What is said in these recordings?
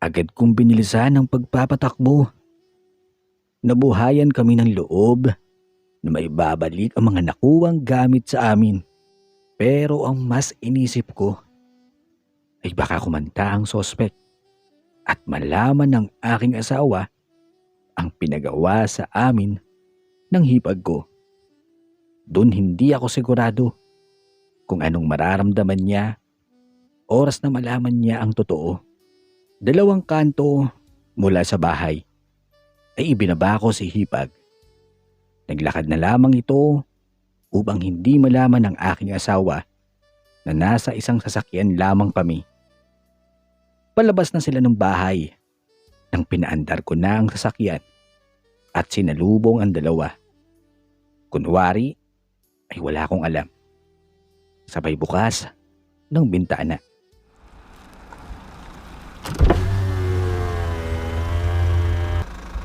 Agad kong binilisan ang pagpapatakbo. Nabuhayan kami ng loob na maibabalik ang mga nakuwang gamit sa amin. Pero ang mas inisip ko ay baka kumanta ang sospek at malaman ng aking asawa ang pinagawa sa amin ng hipag ko. Doon hindi ako sigurado kung anong mararamdaman niya oras na malaman niya ang totoo. 2 kanto mula sa bahay ay ibinaba ko si Hipag. Naglakad na lamang ito upang hindi malaman ng aking asawa na nasa isang sasakyan lamang kami. Palabas na sila ng bahay nang pinaandar ko na ang sasakyan at sinalubong ang dalawa. Kunwari ay wala akong alam. Sabay bukas ng bintana.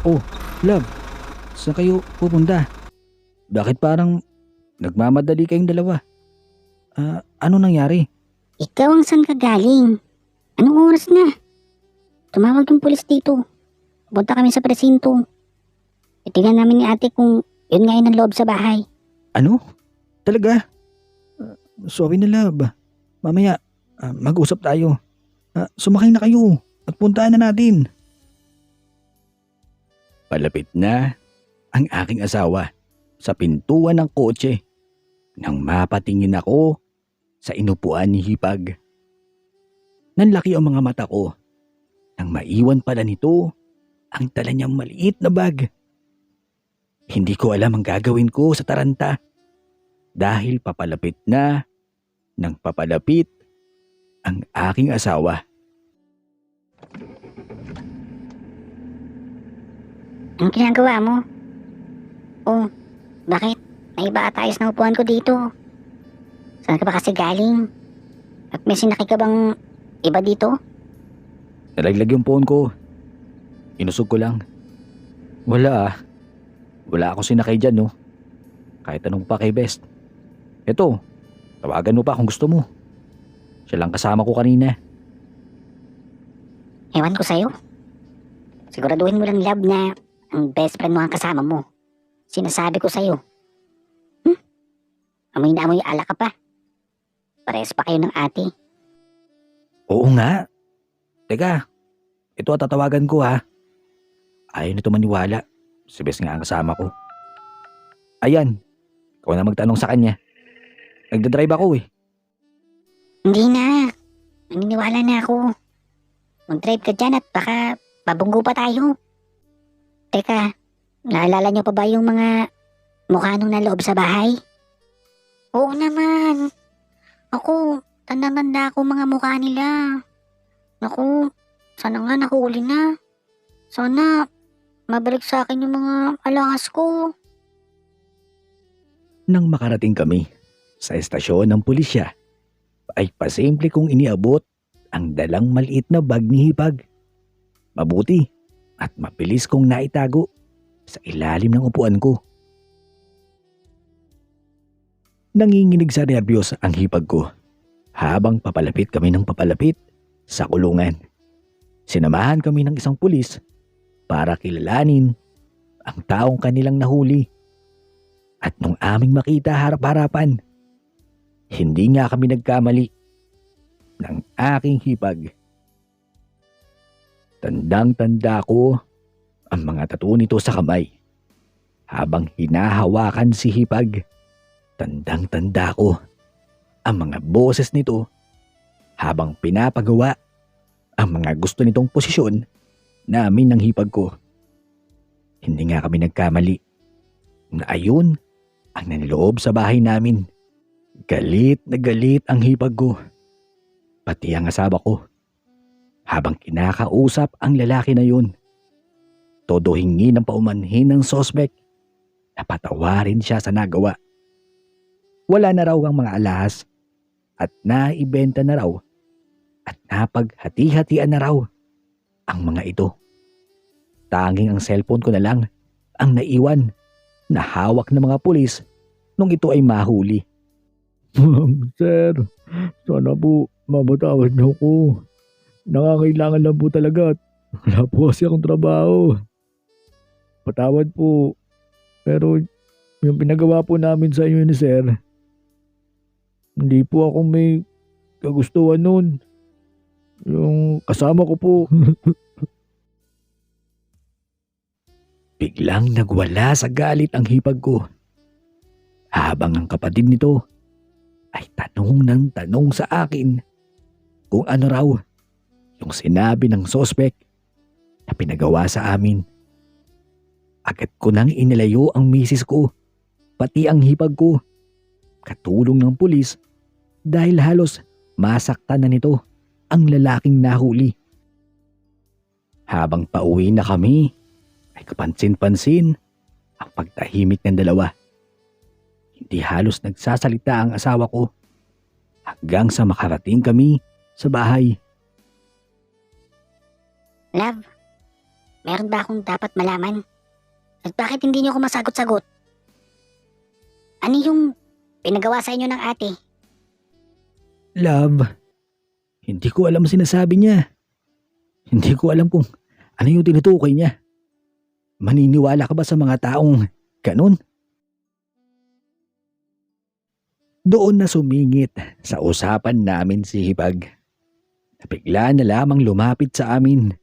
Oh, love, saan kayo pupunta? Bakit parang nagmamadali kayong dalawa? Ano nangyari? Ikaw ang saan ka galing? Anong oras na? Tumawag yung pulis dito. Punta kami sa presinto. Itingnan namin ni ate kung yun nga yun ang loob sa bahay. Ano? Talaga? Sorry na love. Mamaya, mag-usap tayo. Sumakay na kayo at puntaan na natin. Palapit na ang aking asawa sa pintuan ng kotse nang mapatingin ako sa inupuan ni Hipag. Nanlaki ang mga mata ko nang maiwan pala nito ang dala niyang maliit na bag. Hindi ko alam ang gagawin ko sa taranta dahil papalapit na nang papalapit ang aking asawa. Anong ginagawa mo? Oh, bakit? May iba at ayos na upuan ko dito. Saan ka ba kasi galing? At may sinaki ka bang iba dito? Nalaglag yung phone ko. Inusog ko lang. Wala. Wala ako sinakay dyan, no? Kahit anong pa kay Best. Eto, tawagan mo pa kung gusto mo. Siya lang kasama ko kanina. Ewan ko sa'yo. Siguraduhin mo lang, love, na ang best friend mo ang kasama mo. Sinasabi ko sa'yo. Amoy na amoy alak ka pa. Parehas pa kayo ng ate. Oo nga. Teka, ito at tatawagan ko ha. Ayaw nito maniwala. Si Best nga ang kasama ko. Ayan, ikaw na magtanong sa kanya. Nagdadrive ako eh. Hindi na. Naniniwala na ako. Mag-drive ka dyan at baka babunggo pa tayo. Teka, naalala niyo pa ba yung mga mukha nung naloob sa bahay? Oo naman. Ako, tanda-tanda ako mga mukha nila. Naku, sana nga nahuli na. Sana mabalik sa akin yung mga alahas ko. Nang makarating kami sa estasyon ng pulisya, ay pasimple kong iniabot ang dalang maliit na bag ni Hipag. Mabuti at mabilis kong naitago sa ilalim ng upuan ko. Nanginginig sa nerbiyos ang Hipag ko habang papalapit kami ng papalapit sa kulungan. Sinamahan kami ng isang pulis para kilalanin ang taong kanilang nahuli. At nung aming makita harap-harapan, hindi nga kami nagkamali ng aking Hipag. Tandang-tanda ko ang mga tattoo nito sa kamay. Habang hinahawakan si Hipag, tandang-tanda ko ang mga boses nito habang pinapagawa ang mga gusto nitong posisyon namin ng Hipag ko. Hindi nga kami nagkamali na ayun ang nanloob sa bahay namin. Galit na galit ang Hipag ko, pati ang asawa ko. Habang kinakausap ang lalaki na yun, todo hingi ng paumanhin ng sospek na patawarin siya sa nagawa. Wala na raw ang mga alahas at naibenta na raw at napaghati-hatian na raw ang mga ito. Tanging ang cellphone ko na lang ang naiwan na hawak ng mga pulis nung ito ay mahuli. Sir, sana po mabatawad na ako. Nangangailangan lang po talaga at Wala po kasi akong trabaho. Patawad po. Pero yung pinagawa po namin sa inyo ni Sir, hindi po ako may kagustuhan nun. Yung kasama ko po. Biglang nagwala sa galit ang hipag ko. Habang ang kapatid nito ay tanong ng tanong sa akin kung ano raw yung sinabi ng sospek na pinagawa sa amin. Agad ko nang inilayo ang misis ko, pati ang hipag ko. Katulong ng pulis dahil halos masaktan na nito ang lalaking nahuli. Habang pauwi na kami, ay kapansin-pansin ang pagtahimik ng dalawa. Hindi halos nagsasalita ang asawa ko hanggang sa makarating kami sa bahay. Love, meron ba akong dapat malaman? At bakit hindi niyo ako masagot-sagot? Ano yung pinagawa sa inyo ng ate? Love, hindi ko alam sinasabi niya. Hindi ko alam kung ano yung tinutukoy niya. Maniniwala ka ba sa mga taong ganun? Doon na sumingit sa usapan namin si Hipag. Bigla na lamang lumapit sa amin.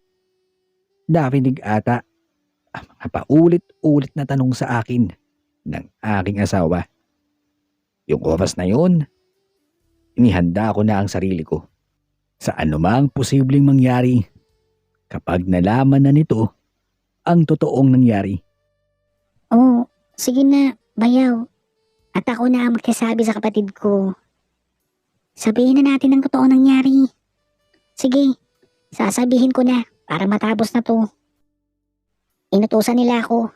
Narinig ata ang mga paulit-ulit na tanong sa akin ng aking asawa. Yung oras na yun, inihanda ko na ang sarili ko sa anumang posibleng mangyari kapag nalaman na nito ang totoong nangyari. Oo, sige na, bayaw. At ako na ang magsasabi sa kapatid ko. Sabihin na natin ang totoong nangyari. Sige, sasabihin ko na para matapos na to. Inutusan nila ako.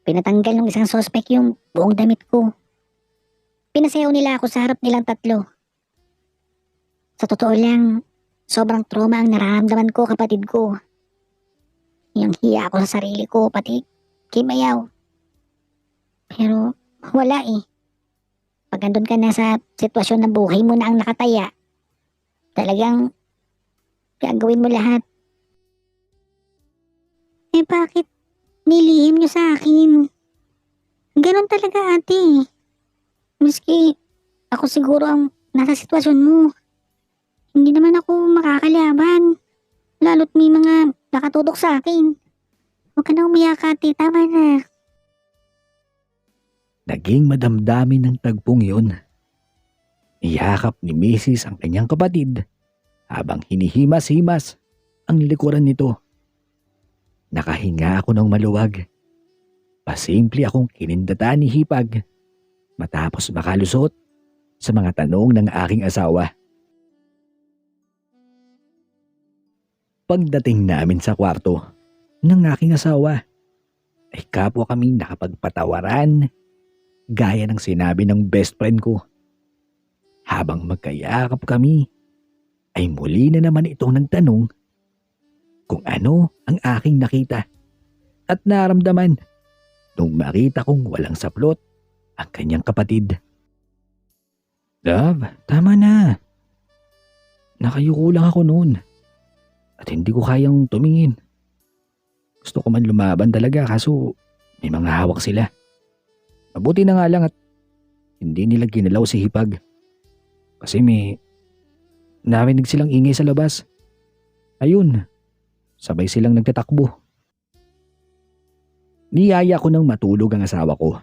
Pinatanggal ng isang sospek yung buong damit ko. Pinasayaw nila ako sa harap nilang tatlo. Sa totoo lang, sobrang trauma ang nararamdaman ko, kapatid ko. Yung hiya ako sa sarili ko, pati kay Bayaw. Pero wala eh. Pag andun ka na sa sitwasyon ng buhay mo na ang nakataya, talagang gagawin mo lahat. Eh bakit nilihim niyo sa akin? Ganon talaga, ate. Miski ako siguro ang nasa sitwasyon mo. Hindi naman ako makakalaban. Lalo't may mga nakatutok sa akin. Huwag ka na umiyak, ate. Tama na. Naging madamdamin ng tagpong yun. Iyakap ni Mrs. ang kanyang kapatid habang hinihimas-himas ang likuran nito. Nakahinga ako ng maluwag. Pasimple akong kinindatan ni Hipag matapos makalusot sa mga tanong ng aking asawa. Pagdating namin sa kwarto ng aking asawa, ay kapwa kami nakapagpatawaran gaya ng sinabi ng best friend ko. Habang magkayakap kami, ay muli na naman itong nagtanong kung ano ang aking nakita at naramdaman nung makita kong walang saplot ang kanyang kapatid. Love, tama na. Nakayuko lang ako noon at hindi ko kayang tumingin. Gusto ko man lumaban talaga kaso may mga hawak sila. Mabuti na nga lang at hindi nila ginalaw si Hipag. Kasi may narinig silang ingay sa labas. Ayun, sabay silang nagtatakbo. Niyaya ko nang matulog ang asawa ko.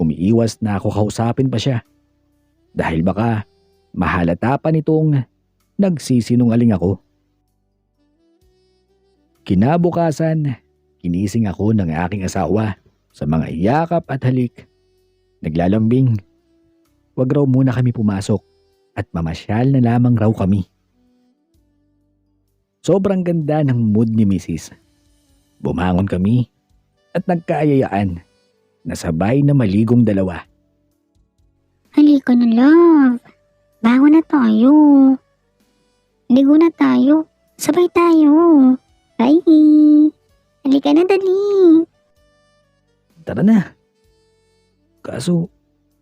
Umiiwas na ako kausapin pa siya. Dahil baka mahalata pa nitong nagsisinungaling ako. Kinabukasan, kinising ako ng aking asawa sa mga yakap at halik. Naglalambing. Wag raw muna kami pumasok at mamasyal na lamang raw kami. Sobrang ganda ng mood ni Mrs. Bumangon kami at nagkaayayaan na sabay na maligong dalawa. Halika na, love. Bangon na tayo. Ligo na tayo. Sabay tayo. Bye. Halika na, dali. Tara na. Kaso,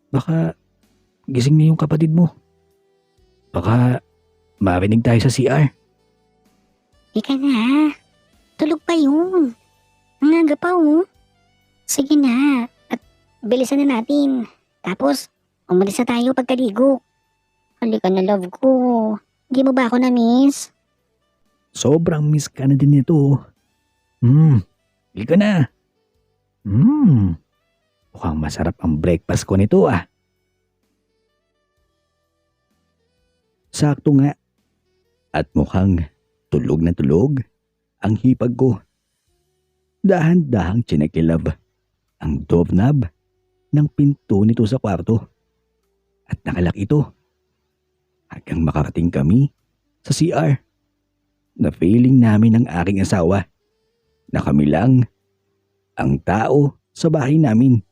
baka gising na yung kapatid mo. Baka marinig tayo sa CR. Ika na. Tulog pa yun. Ang aga pa oh. Sige na. At bilisan na natin. Tapos, umalis na tayo pagkaligo. Halika na love ko. Hindi mo ba ako na-miss? Sobrang miss ka na din nito. Halika na. Mukhang masarap ang breakfast ko nito ah. Sakto nga. At mukhang tulog na tulog ang hipag ko. Dahan-dahang chinekilab ang doorknob ng pinto nito sa kwarto. At nakalak ito. Hanggang makarating kami sa CR. Na feeling namin ng aking asawa na kami lang ang tao sa bahay namin.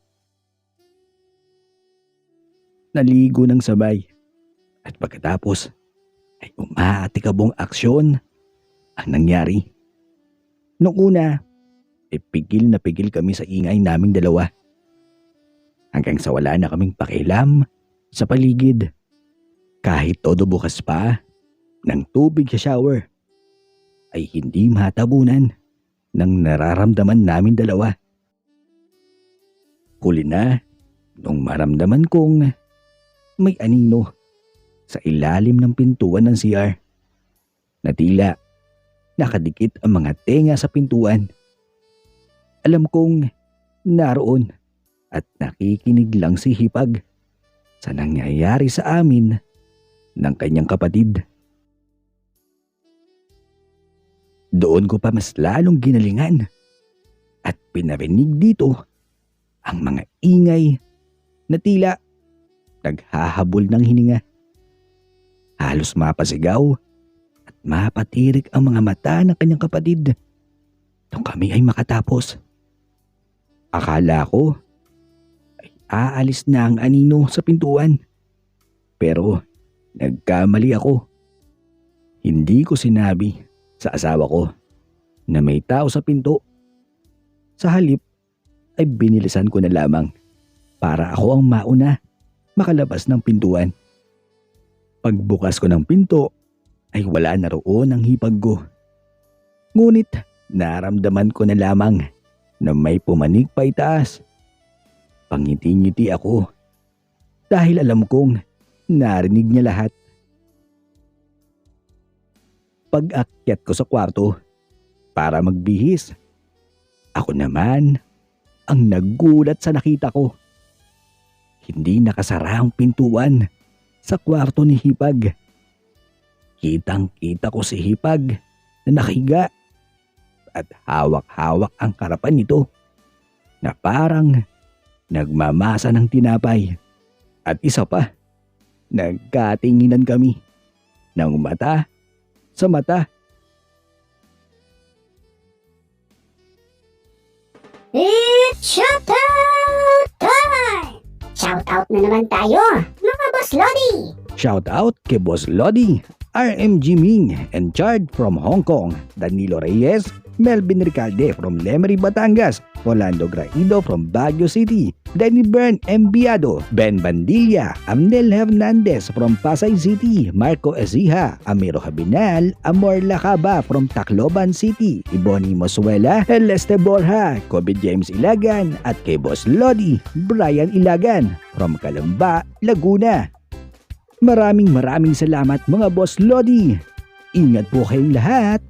Naligo ng sabay at pagkatapos ay umaatikabong aksyon ang nangyari. Noong una, pigil na pigil kami sa ingay naming dalawa. Hanggang sa wala na kaming pakialam sa paligid. Kahit todo bukas pa ng tubig sa shower, ay hindi matabunan ng nararamdaman namin dalawa. Huli na nung maramdaman kong may anino sa ilalim ng pintuan ng CR. Na tila nakadikit ang mga tenga sa pintuan. Alam kong naroon at nakikinig lang si Hipag sa nangyayari sa amin ng kanyang kapatid. Doon ko pa mas lalong ginalingan at pinarinig dito ang mga ingay na tila naghahabol ng hininga. Halos mapasigaw at mapatirik ang mga mata ng kanyang kapatid nung kami ay makatapos. Akala ko ay aalis na ang anino sa pintuan. Pero nagkamali ako. Hindi ko sinabi sa asawa ko na may tao sa pinto. Sa halip ay binilisan ko na lamang para ako ang mauna makalabas ng pintuan. Pagbukas ko ng pinto ay wala na roon ang hipag ko. Ngunit naramdaman ko na lamang na may pumanig pa itaas. Pangiti-ngiti ako dahil alam kong narinig niya lahat. Pag-akyat ko sa kwarto para magbihis, ako naman ang nagulat sa nakita ko. Hindi nakasara ang pintuan sa kwarto ni Hipag. Kitang-kita ko si Hipag na nakahiga at hawak-hawak ang harapan nito na parang nagmamasa ng tinapay. At isa pa, nagkatinginan kami ng mata sa mata. It's shoutout time! Shoutout na naman tayo, mga Boss Lodi! Shout out kay Boss Lodi, RMG Ming and Chard from Hong Kong, Danilo Reyes, Melvin Ricalde from Lemery, Batangas, Orlando Graido from Baguio City, Denny Bern Embiado, Ben Bandilla, Amnel Hernandez from Pasay City, Marco Ecija, Amiro Habinal, Amor Lacaba from Tacloban City, Iboni Mosuela, Celeste Borja, Kobe James Ilagan, at kay Boss Lodi, Brian Ilagan from Calamba, Laguna. Maraming salamat mga Boss Lodi. Ingat po kayong lahat.